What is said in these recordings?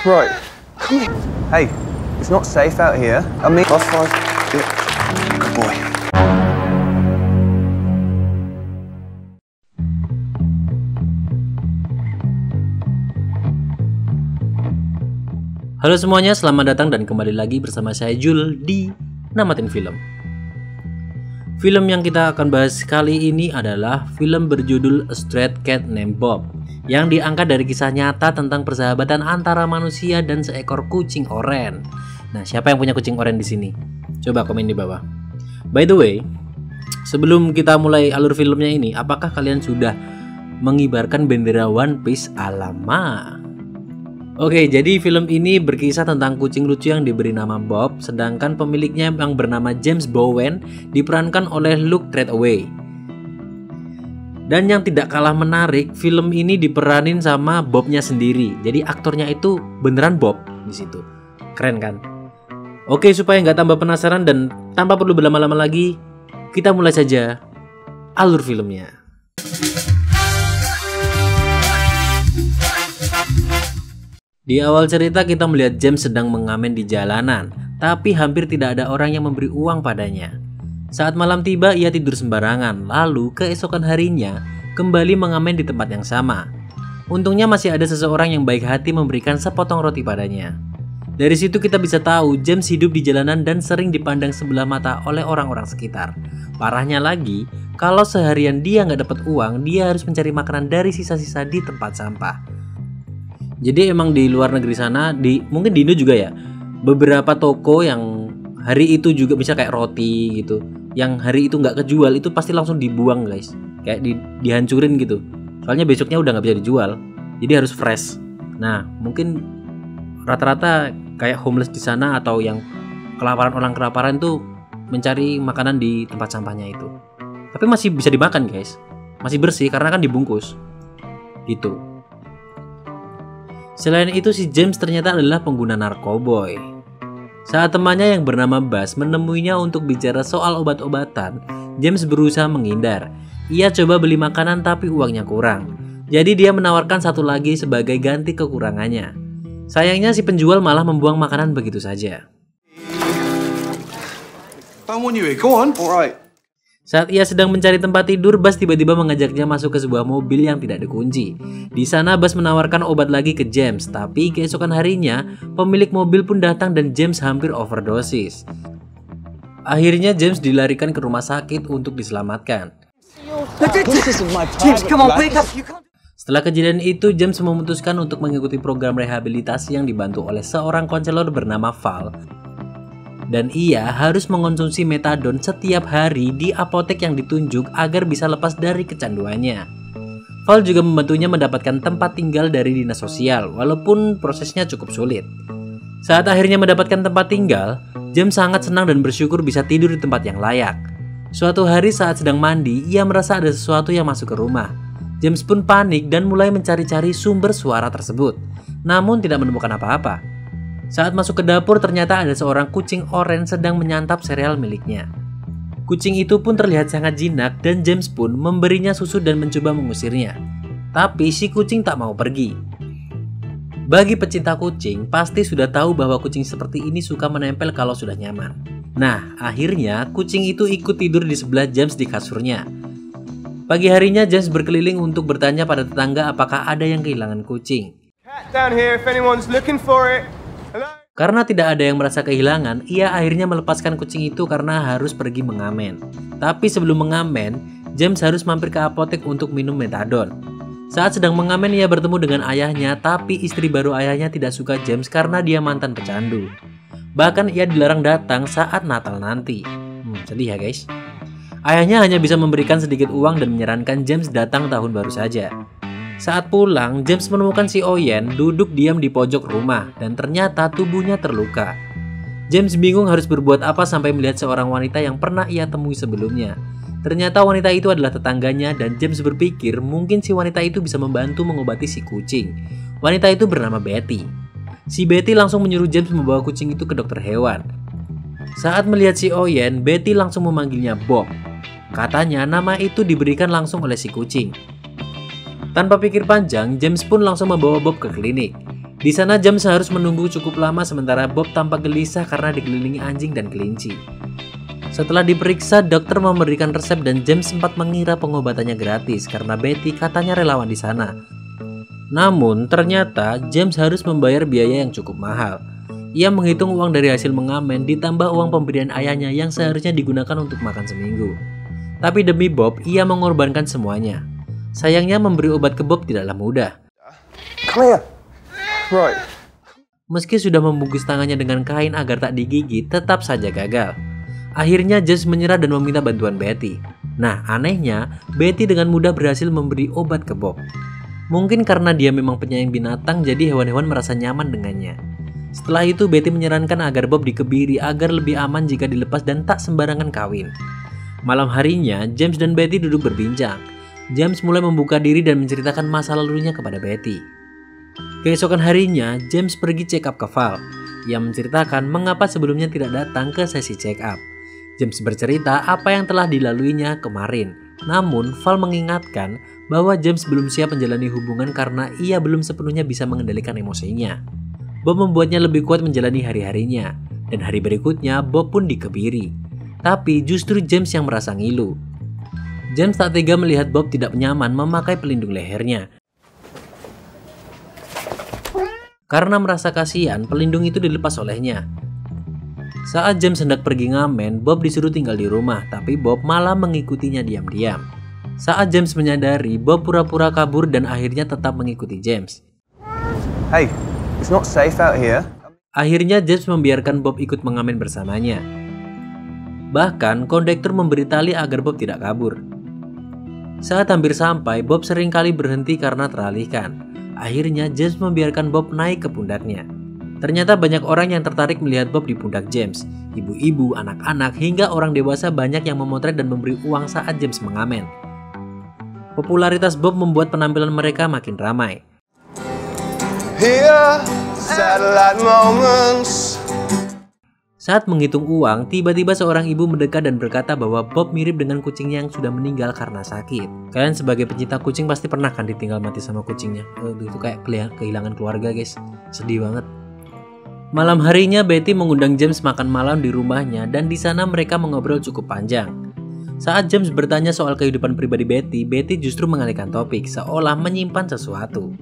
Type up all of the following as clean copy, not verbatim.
Right. Come here. Hey, it's not safe out here. I mean, high five. Yeah. Good boy. Halo semuanya, selamat datang dan kembali lagi bersama saya Jul di Namatin Film. Film yang kita akan bahas kali ini adalah film berjudul A Stray Cat Named Bob, yang diangkat dari kisah nyata tentang persahabatan antara manusia dan seekor kucing oren. Nah, siapa yang punya kucing oren di sini? Coba komen di bawah. By the way, sebelum kita mulai alur filmnya ini, apakah kalian sudah mengibarkan bendera One Piece? Alamak. Oke, jadi film ini berkisah tentang kucing lucu yang diberi nama Bob, sedangkan pemiliknya yang bernama James Bowen diperankan oleh Luke Treadway. Dan yang tidak kalah menarik, film ini diperanin sama Bobnya sendiri. Jadi aktornya itu beneran Bob di situ. Keren kan? Oke, supaya nggak tambah penasaran dan tanpa perlu berlama-lama lagi, kita mulai saja alur filmnya. Di awal cerita kita melihat James sedang mengamen di jalanan, tapi hampir tidak ada orang yang memberi uang padanya. Saat malam tiba, ia tidur sembarangan, lalu keesokan harinya kembali mengamen di tempat yang sama. Untungnya masih ada seseorang yang baik hati memberikan sepotong roti padanya. Dari situ kita bisa tahu James hidup di jalanan dan sering dipandang sebelah mata oleh orang-orang sekitar. Parahnya lagi, kalau seharian dia nggak dapat uang, dia harus mencari makanan dari sisa-sisa di tempat sampah. Jadi emang di luar negeri sana, mungkin di Indo juga ya, beberapa toko yang hari itu juga bisa kayak roti gitu, yang hari itu nggak kejual itu pasti langsung dibuang guys, kayak dihancurin gitu. Soalnya besoknya udah nggak bisa dijual, jadi harus fresh. Nah mungkin rata-rata kayak homeless di sana atau yang orang kelaparan tuh mencari makanan di tempat sampahnya itu. Tapi masih bisa dimakan guys, masih bersih karena kan dibungkus gitu. Selain itu si James ternyata adalah pengguna narkoboy. Saat temannya yang bernama Buzz menemuinya untuk bicara soal obat-obatan, James berusaha menghindar. Ia coba beli makanan tapi uangnya kurang. Jadi dia menawarkan satu lagi sebagai ganti kekurangannya. Sayangnya si penjual malah membuang makanan begitu saja. Don't want you here. Go on. All right. Saat ia sedang mencari tempat tidur, Buzz tiba-tiba mengajaknya masuk ke sebuah mobil yang tidak dikunci. Di sana Buzz menawarkan obat lagi ke James, tapi keesokan harinya pemilik mobil pun datang dan James hampir overdosis. Akhirnya James dilarikan ke rumah sakit untuk diselamatkan. Setelah kejadian itu, James memutuskan untuk mengikuti program rehabilitasi yang dibantu oleh seorang konselor bernama Val. Dan ia harus mengonsumsi metadon setiap hari di apotek yang ditunjuk agar bisa lepas dari kecanduannya. Val juga membantunya mendapatkan tempat tinggal dari dinas sosial, walaupun prosesnya cukup sulit. Saat akhirnya mendapatkan tempat tinggal, James sangat senang dan bersyukur bisa tidur di tempat yang layak. Suatu hari saat sedang mandi, ia merasa ada sesuatu yang masuk ke rumah. James pun panik dan mulai mencari-cari sumber suara tersebut, namun tidak menemukan apa-apa. Saat masuk ke dapur ternyata ada seorang kucing oren sedang menyantap sereal miliknya. Kucing itu pun terlihat sangat jinak dan James pun memberinya susu dan mencoba mengusirnya. Tapi si kucing tak mau pergi. Bagi pecinta kucing, pasti sudah tahu bahwa kucing seperti ini suka menempel kalau sudah nyaman. Nah, akhirnya kucing itu ikut tidur di sebelah James di kasurnya. Pagi harinya James berkeliling untuk bertanya pada tetangga apakah ada yang kehilangan kucing. Down here if anyone's looking for it. Karena tidak ada yang merasa kehilangan, ia akhirnya melepaskan kucing itu karena harus pergi mengamen. Tapi sebelum mengamen, James harus mampir ke apotek untuk minum metadon. Saat sedang mengamen, ia bertemu dengan ayahnya, tapi istri baru ayahnya tidak suka James karena dia mantan pecandu. Bahkan ia dilarang datang saat Natal nanti. Sedih ya guys. Ayahnya hanya bisa memberikan sedikit uang dan menyarankan James datang tahun baru saja. Saat pulang, James menemukan si Oyen duduk diam di pojok rumah dan ternyata tubuhnya terluka. James bingung harus berbuat apa sampai melihat seorang wanita yang pernah ia temui sebelumnya. Ternyata wanita itu adalah tetangganya dan James berpikir mungkin si wanita itu bisa membantu mengobati si kucing. Wanita itu bernama Betty. Si Betty langsung menyuruh James membawa kucing itu ke dokter hewan. Saat melihat si Oyen, Betty langsung memanggilnya Bob. Katanya nama itu diberikan langsung oleh si kucing. Tanpa pikir panjang, James pun langsung membawa Bob ke klinik. Di sana James harus menunggu cukup lama sementara Bob tampak gelisah karena dikelilingi anjing dan kelinci. Setelah diperiksa, dokter memberikan resep dan James sempat mengira pengobatannya gratis karena Betty katanya relawan di sana. Namun ternyata James harus membayar biaya yang cukup mahal. Ia menghitung uang dari hasil mengamen ditambah uang pemberian ayahnya yang seharusnya digunakan untuk makan seminggu. Tapi demi Bob, ia mengorbankan semuanya. Sayangnya memberi obat ke Bob tidaklah mudah. Come here. Right. Meski sudah membungkus tangannya dengan kain agar tak digigit, tetap saja gagal. Akhirnya James menyerah dan meminta bantuan Betty. Nah, anehnya, Betty dengan mudah berhasil memberi obat ke Bob. Mungkin karena dia memang penyayang binatang, jadi hewan-hewan merasa nyaman dengannya. Setelah itu, Betty menyarankan agar Bob dikebiri agar lebih aman jika dilepas dan tak sembarangan kawin. Malam harinya, James dan Betty duduk berbincang. James mulai membuka diri dan menceritakan masa lalunya kepada Betty. Keesokan harinya, James pergi check up ke Val. Ia menceritakan mengapa sebelumnya tidak datang ke sesi check up. James bercerita apa yang telah dilaluinya kemarin. Namun, Val mengingatkan bahwa James belum siap menjalani hubungan karena ia belum sepenuhnya bisa mengendalikan emosinya. Bob membuatnya lebih kuat menjalani hari-harinya. Dan hari berikutnya, Bob pun dikebiri. Tapi justru James yang merasa ngilu. James tak tega melihat Bob tidak nyaman memakai pelindung lehernya. Karena merasa kasihan, pelindung itu dilepas olehnya. Saat James hendak pergi ngamen, Bob disuruh tinggal di rumah, tapi Bob malah mengikutinya diam-diam. Saat James menyadari, Bob pura-pura kabur dan akhirnya tetap mengikuti James. Hey, it's not safe out here. Akhirnya James membiarkan Bob ikut mengamen bersamanya. Bahkan, kondektur memberi tali agar Bob tidak kabur. Saat hampir sampai, Bob seringkali berhenti karena teralihkan. Akhirnya James membiarkan Bob naik ke pundaknya. Ternyata banyak orang yang tertarik melihat Bob di pundak James. Ibu-ibu, anak-anak, hingga orang dewasa banyak yang memotret dan memberi uang saat James mengamen. Popularitas Bob membuat penampilan mereka makin ramai. Here, satellite moments. Saat menghitung uang, tiba-tiba seorang ibu mendekat dan berkata bahwa Bob mirip dengan kucingnya yang sudah meninggal karena sakit. Kalian sebagai pencinta kucing pasti pernah kan ditinggal mati sama kucingnya. Itu kayak kehilangan keluarga guys. Sedih banget. Malam harinya Betty mengundang James makan malam di rumahnya dan di sana mereka mengobrol cukup panjang. Saat James bertanya soal kehidupan pribadi Betty, Betty justru mengalihkan topik seolah menyimpan sesuatu.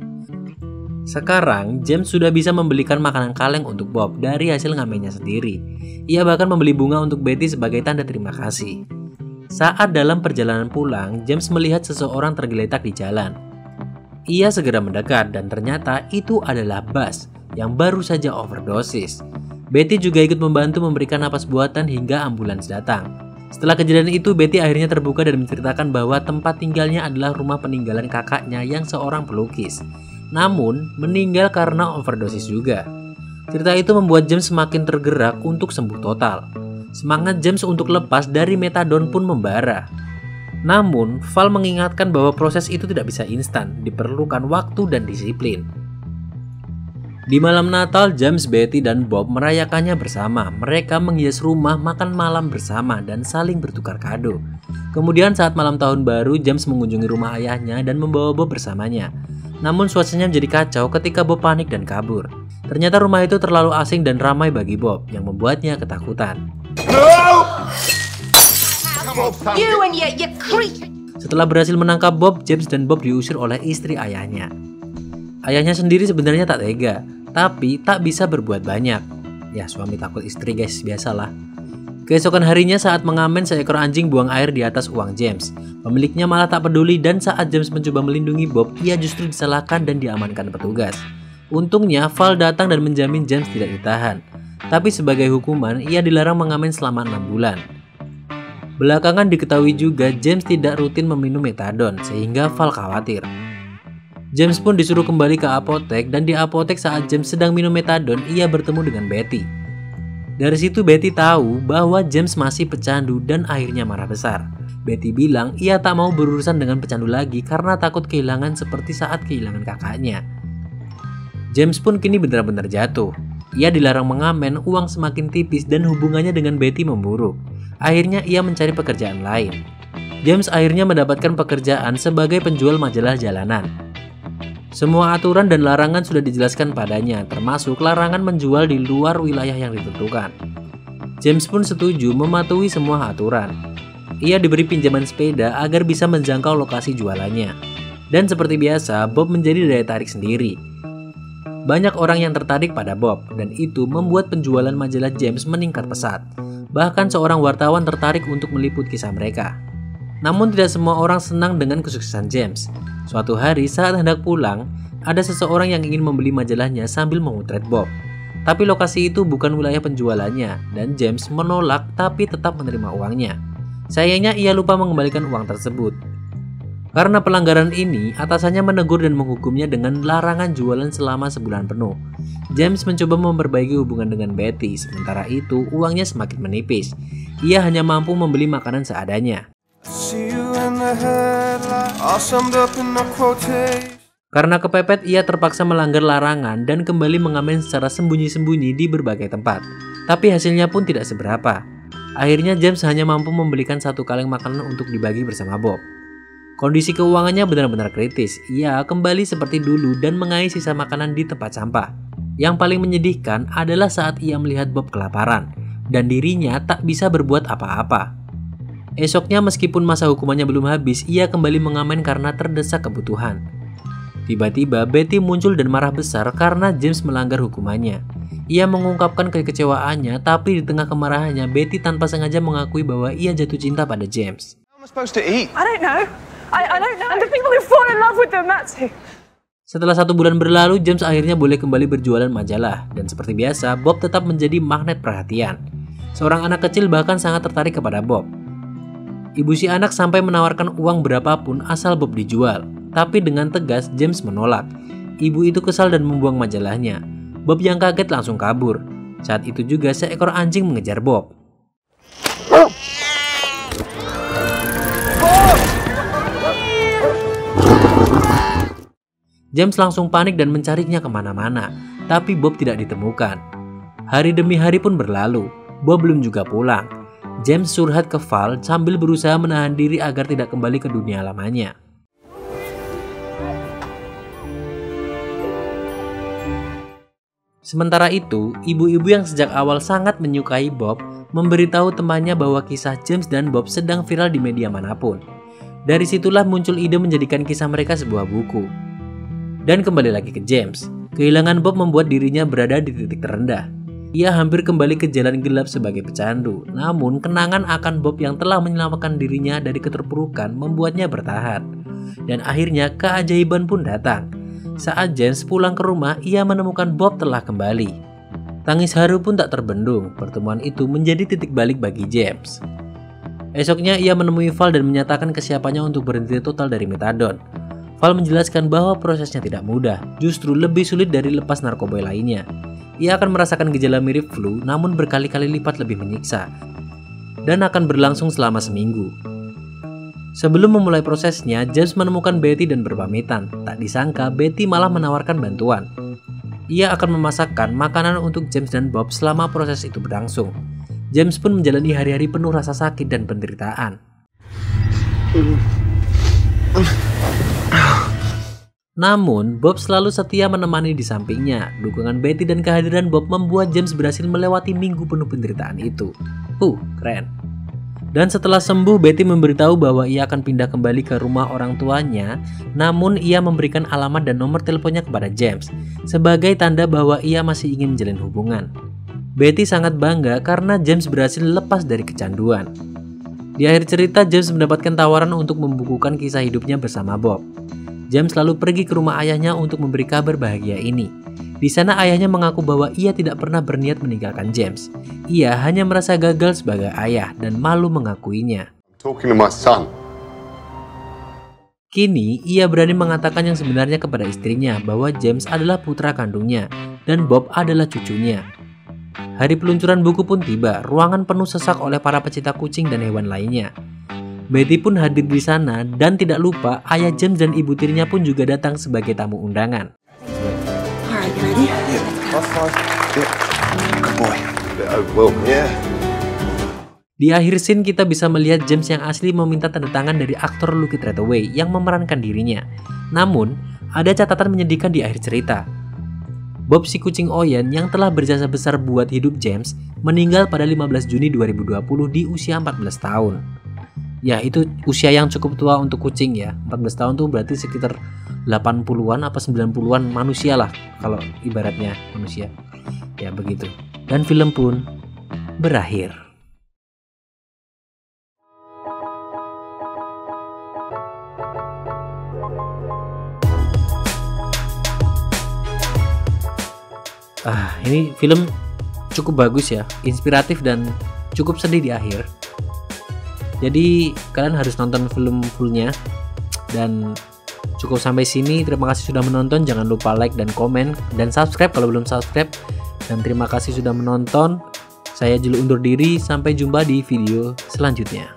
Sekarang, James sudah bisa membelikan makanan kaleng untuk Bob dari hasil ngamennya sendiri. Ia bahkan membeli bunga untuk Betty sebagai tanda terima kasih. Saat dalam perjalanan pulang, James melihat seseorang tergeletak di jalan. Ia segera mendekat dan ternyata itu adalah Buzz yang baru saja overdosis. Betty juga ikut membantu memberikan napas buatan hingga ambulans datang. Setelah kejadian itu, Betty akhirnya terbuka dan menceritakan bahwa tempat tinggalnya adalah rumah peninggalan kakaknya yang seorang pelukis. Namun, meninggal karena overdosis juga. Cerita itu membuat James semakin tergerak untuk sembuh total. Semangat James untuk lepas dari metadon pun membara. Namun, Val mengingatkan bahwa proses itu tidak bisa instan, diperlukan waktu dan disiplin. Di malam Natal, James, Betty, dan Bob merayakannya bersama. Mereka menghias rumah, makan malam bersama, dan saling bertukar kado. Kemudian saat malam tahun baru, James mengunjungi rumah ayahnya dan membawa Bob bersamanya. Namun suasananya menjadi kacau ketika Bob panik dan kabur. Ternyata rumah itu terlalu asing dan ramai bagi Bob, yang membuatnya ketakutan. Setelah berhasil menangkap Bob, James dan Bob diusir oleh istri ayahnya. Ayahnya sendiri sebenarnya tak tega, tapi tak bisa berbuat banyak. Ya, suami takut istri guys, biasalah. Keesokan harinya saat mengamen, seekor anjing buang air di atas uang James. Pemiliknya malah tak peduli dan saat James mencoba melindungi Bob, ia justru disalahkan dan diamankan petugas. Untungnya, Val datang dan menjamin James tidak ditahan. Tapi sebagai hukuman, ia dilarang mengamen selama 6 bulan. Belakangan diketahui juga James tidak rutin meminum metadon, sehingga Val khawatir. James pun disuruh kembali ke apotek dan di apotek saat James sedang minum metadon, ia bertemu dengan Betty. Dari situ Betty tahu bahwa James masih pecandu dan akhirnya marah besar. Betty bilang ia tak mau berurusan dengan pecandu lagi karena takut kehilangan seperti saat kehilangan kakaknya. James pun kini benar-benar jatuh. Ia dilarang mengamen, uang semakin tipis dan hubungannya dengan Betty memburuk. Akhirnya ia mencari pekerjaan lain. James akhirnya mendapatkan pekerjaan sebagai penjual majalah jalanan. Semua aturan dan larangan sudah dijelaskan padanya, termasuk larangan menjual di luar wilayah yang ditentukan. James pun setuju mematuhi semua aturan. Ia diberi pinjaman sepeda agar bisa menjangkau lokasi jualannya. Dan seperti biasa, Bob menjadi daya tarik sendiri. Banyak orang yang tertarik pada Bob, dan itu membuat penjualan majalah James meningkat pesat. Bahkan seorang wartawan tertarik untuk meliput kisah mereka. Namun tidak semua orang senang dengan kesuksesan James. Suatu hari saat hendak pulang, ada seseorang yang ingin membeli majalahnya sambil memotret Bob. Tapi lokasi itu bukan wilayah penjualannya, dan James menolak tapi tetap menerima uangnya. Sayangnya ia lupa mengembalikan uang tersebut. Karena pelanggaran ini, atasannya menegur dan menghukumnya dengan larangan jualan selama sebulan penuh. James mencoba memperbaiki hubungan dengan Betty, sementara itu uangnya semakin menipis. Ia hanya mampu membeli makanan seadanya. Karena kepepet, ia terpaksa melanggar larangan dan kembali mengamen secara sembunyi-sembunyi di berbagai tempat. Tapi hasilnya pun tidak seberapa. Akhirnya James hanya mampu membelikan satu kaleng makanan untuk dibagi bersama Bob. Kondisi keuangannya benar-benar kritis. Ia kembali seperti dulu dan mengais sisa makanan di tempat sampah. Yang paling menyedihkan adalah saat ia melihat Bob kelaparan dan dirinya tak bisa berbuat apa-apa. Esoknya meskipun masa hukumannya belum habis, ia kembali mengamen karena terdesak kebutuhan. Tiba-tiba Betty muncul dan marah besar karena James melanggar hukumannya. Ia mengungkapkan kekecewaannya, tapi di tengah kemarahannya Betty tanpa sengaja mengakui bahwa ia jatuh cinta pada James. Setelah 1 bulan berlalu, James akhirnya boleh kembali berjualan majalah. Dan seperti biasa, Bob tetap menjadi magnet perhatian. Seorang anak kecil bahkan sangat tertarik kepada Bob. Ibu si anak sampai menawarkan uang berapapun asal Bob dijual. Tapi dengan tegas, James menolak. Ibu itu kesal dan membuang majalahnya. Bob yang kaget langsung kabur. Saat itu juga seekor anjing mengejar Bob. James langsung panik dan mencarinya kemana-mana, tapi Bob tidak ditemukan. Hari demi hari pun berlalu, Bob belum juga pulang. James curhat ke Val sambil berusaha menahan diri agar tidak kembali ke dunia lamanya. Sementara itu, ibu-ibu yang sejak awal sangat menyukai Bob memberitahu temannya bahwa kisah James dan Bob sedang viral di media manapun. Dari situlah muncul ide menjadikan kisah mereka sebuah buku. Dan kembali lagi ke James, kehilangan Bob membuat dirinya berada di titik terendah. Ia hampir kembali ke jalan gelap sebagai pecandu, namun kenangan akan Bob yang telah menyelamatkan dirinya dari keterpurukan membuatnya bertahan. Dan akhirnya keajaiban pun datang. Saat James pulang ke rumah, ia menemukan Bob telah kembali. Tangis haru pun tak terbendung, pertemuan itu menjadi titik balik bagi James. Esoknya ia menemui Val dan menyatakan kesiapannya untuk berhenti total dari metadon. Val menjelaskan bahwa prosesnya tidak mudah, justru lebih sulit dari lepas narkoba lainnya. Ia akan merasakan gejala mirip flu, namun berkali-kali lipat lebih menyiksa, dan akan berlangsung selama seminggu. Sebelum memulai prosesnya, James menemukan Betty dan berpamitan. Tak disangka, Betty malah menawarkan bantuan. Ia akan memasakkan makanan untuk James dan Bob selama proses itu berlangsung. James pun menjalani hari-hari penuh rasa sakit dan penderitaan. Namun, Bob selalu setia menemani di sampingnya. Dukungan Betty dan kehadiran Bob membuat James berhasil melewati minggu penuh penderitaan itu. Keren. Dan setelah sembuh, Betty memberitahu bahwa ia akan pindah kembali ke rumah orang tuanya. Namun, ia memberikan alamat dan nomor teleponnya kepada James sebagai tanda bahwa ia masih ingin menjalin hubungan. Betty sangat bangga karena James berhasil lepas dari kecanduan. Di akhir cerita, James mendapatkan tawaran untuk membukukan kisah hidupnya bersama Bob. James lalu pergi ke rumah ayahnya untuk memberi kabar bahagia ini. Di sana ayahnya mengaku bahwa ia tidak pernah berniat meninggalkan James. Ia hanya merasa gagal sebagai ayah dan malu mengakuinya. Kini, ia berani mengatakan yang sebenarnya kepada istrinya bahwa James adalah putra kandungnya dan Bob adalah cucunya. Hari peluncuran buku pun tiba, ruangan penuh sesak oleh para pecinta kucing dan hewan lainnya. Betty pun hadir di sana dan tidak lupa ayah James dan ibu tirinya pun juga datang sebagai tamu undangan. Di akhir scene kita bisa melihat James yang asli meminta tanda tangan dari aktor Look It Right Away yang memerankan dirinya. Namun, ada catatan menyedihkan di akhir cerita. Bob si kucing Oyen yang telah berjasa besar buat hidup James meninggal pada 15 Juni 2020 di usia 14 tahun. Ya, itu usia yang cukup tua untuk kucing ya. 14 tahun tuh berarti sekitar 80-an apa 90-an manusia lah kalau ibaratnya manusia. Ya begitu. Dan film pun berakhir. Ini film cukup bagus ya, inspiratif dan cukup sedih di akhir. Jadi kalian harus nonton film fullnya. Dan cukup sampai sini, terima kasih sudah menonton. Jangan lupa like dan komen dan subscribe kalau belum subscribe. Dan terima kasih sudah menonton. Saya Julu undur diri, sampai jumpa di video selanjutnya.